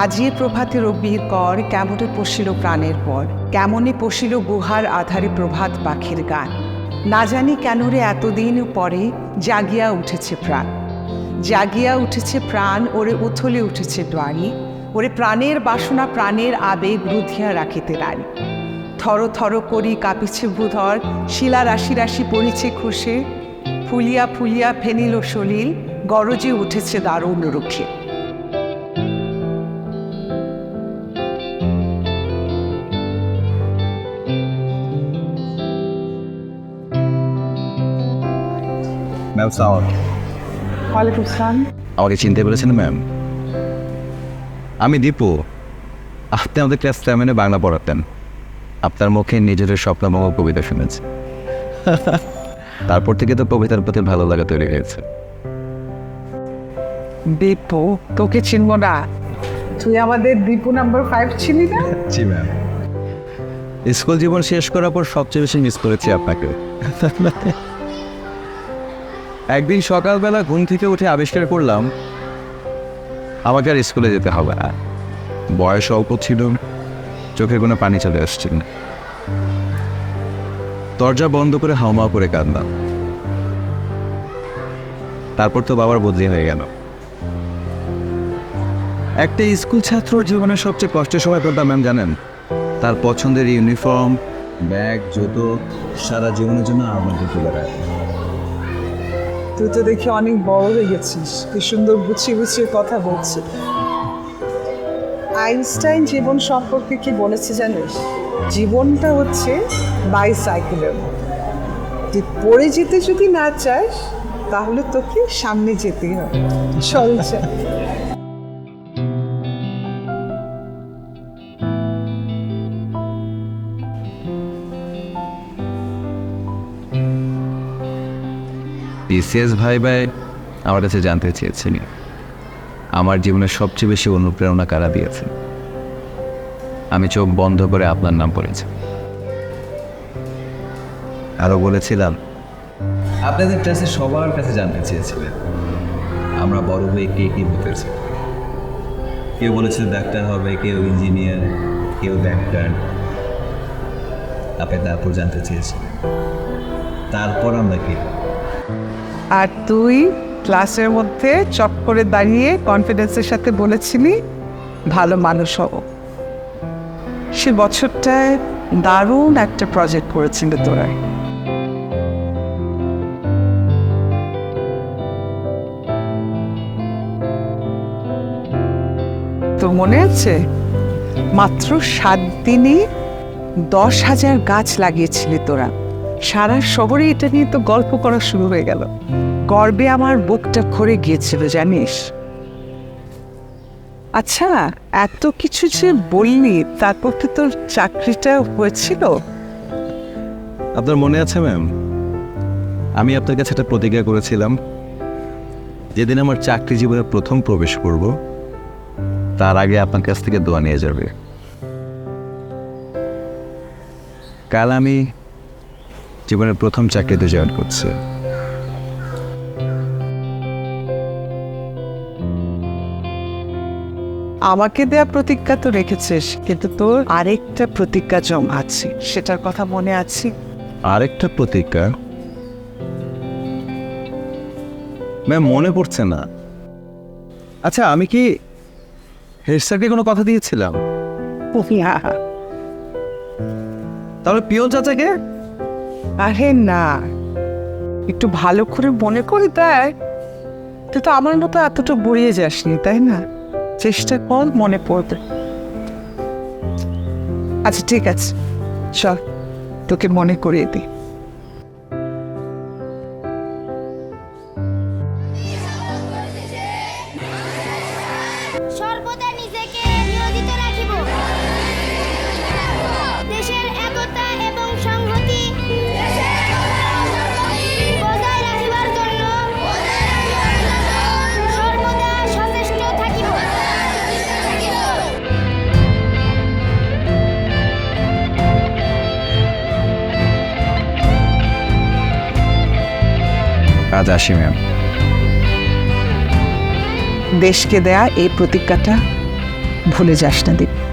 আজি প্রভাতে রবির কর কেমনে পশিল প্রাণের পর, কেমনে পশিল গুহার আধারে প্রভাত পাখির গান। না জানি কেন রে এতদিন পরে জাগিয়া উঠেছে প্রাণ, জাগিয়া উঠেছে প্রাণ, ওরে উথলে উঠেছে দ্বারি, ওরে প্রাণের বাসনা প্রাণের আবেগ রুধিয়া রাখিতে নারী। থর থর করি কাঁপিছে ভূধর, শিলা রাশি রাশি পড়িছে খসে, ফুলিয়া ফুলিয়া ফেনিল সলিল, গরজে উঠেছে দারুণ রুখে। ম্যাম সাউন্ড ওয়ালাইকুম আসসালাম। আমাকে চিনতে পেরেছেন ম্যাম? আমি দীপু। আপনি আমাদের ক্লাস 7-এ বাংলা পড়াতেন। আপনার মুখে নিজের স্বপ্নভঙ্গ কবিতা শুনেছি। তারপর থেকে তো কবিতার প্রতি ভালো লাগা তৈরি হয়েছে। দীপু, তোকে চিনব না? তুই আমাদের দীপু নাম্বার 5 ছিলি না? জি ম্যাম। স্কুল জীবন শেষ করার পর সবচেয়ে বেশি মিস করেছি আপনাকে। একদিন সকালবেলা ঘুম থেকে উঠে আবিষ্কার করলাম আমাকে আর স্কুলে যেতে হবে না। বয়স অল্প ছিল, চোখে কোনো পানি চলে আসছিল না। দরজা বন্ধ করে হাউমা করে কাঁদলাম। তারপর তো বাবার বদলি হয়ে গেল। একটা স্কুল ছাত্রর জীবনের সবচেয়ে কষ্টের সময় কোনটা ম্যাম জানেন? তার পছন্দের ইউনিফর্ম, ব্যাগ, জুতো সারা জীবনের জন্য আমাকে তুলে রাখে। তুই তো দেখি অনেক বড় হয়ে গেছিস, কি সুন্দর গুছিয়ে গুছিয়ে কথা বলছিস। আইনস্টাইন জীবন সম্পর্কে কি বলেছে জানিস? জীবনটা হচ্ছে বাইসাইকেলের মতো, তুই পড়ে যেতে যদি না চাস তাহলে তোকে সামনে যেতেই হবে। চল চল। বিসিএস ভাই আমার কাছে জানতে চেয়েছেন আমার জীবনের সবচেয়ে বেশি অনুপ্রেরণা কারা দিয়েছে। আমি চোখ বন্ধ করে আপনার নাম পড়েছি। আরও বলেছিলাম আপনাদের ক্লাসে সবার কাছে জানতে চেয়েছিলেন আমরা বড় হয়ে কে কী হতে চাই। কেউ বলেছিল ডাক্তার হবে, কেউ ইঞ্জিনিয়ার, কেউ ব্যাংকার। আপনি তারপর জানতে চেয়েছিলেন তারপর আমরা কি। আর তুই ক্লাসের মধ্যে চপ করে দাঁড়িয়ে কনফিডেন্সের সাথে বলেছিলি ভালো মানুষ হব। সে বছরটায় দারুণ একটা প্রজেক্ট করেছিল তোরা। তো মনে আছে মাত্র 7 দিনে 10,000 গাছ লাগিয়েছিলি তোরা। সারা শহরে এটা নিয়ে তো গল্প করা শুরু হয়ে গেল। গর্বে আমার বুকটা ভরে গিয়েছিল জানিস। আচ্ছা, এত কিছু যে বললি, তারপর তো তোর চাকরিটা হয়েছিল। আপনার মনে আছে ম্যাম, আমি আপনার কাছে একটা প্রতিজ্ঞা করেছিলাম যেদিন আমার চাকরি জীবনে প্রথম প্রবেশ করব তার আগে আপনার কাছ থেকে দোয়া নিয়ে যাবে। কাল আমি জীবনের প্রথম চাকরিতে জয়েন করছি। আমাকে দেয়া প্রতিজ্ঞা তো রেখেছিস, কিন্তু তোর আরেকটা প্রতিজ্ঞা জমা আছে, সেটার কথা মনে আছে? আরেকটা প্রতিজ্ঞা ম্যাম মনে পড়ছে না। আচ্ছা, আমি কি হেড স্যারকে কোনো কথা দিয়েছিলাম? তাহলে পিয়ন চাচাকে? আরে না, একটু ভালো করে মনে করে দেয়। তুই তো আমার মতো এতটা বড়িয়ে যাসনি, তাই না? চেষ্টা কর মনে পড়বে। আচ্ছা ঠিক আছে, চল তোকে মনে করিয়ে দিই। সর্বদা নিজেকে নিয়োজিত রাখিব দেশের একতা এবং সংহতি বজায় রাখিবার জন্য সর্বদা সচেষ্ট থাকিব। আজ আসি ম্যাম। দেশকে দেয়া এই প্রতিজ্ঞাটা ভুলে যাস না দীপ।